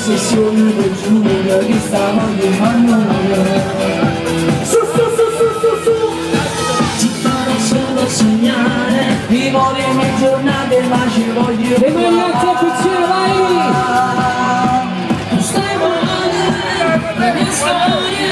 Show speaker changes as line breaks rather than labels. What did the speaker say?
l'ossessione del giugno che stava chiamando. Ti farò solo sognare, vivo le mie giornate ma ci voglio
le mani alte a cucina, vai!
Tu stai male, la mia storia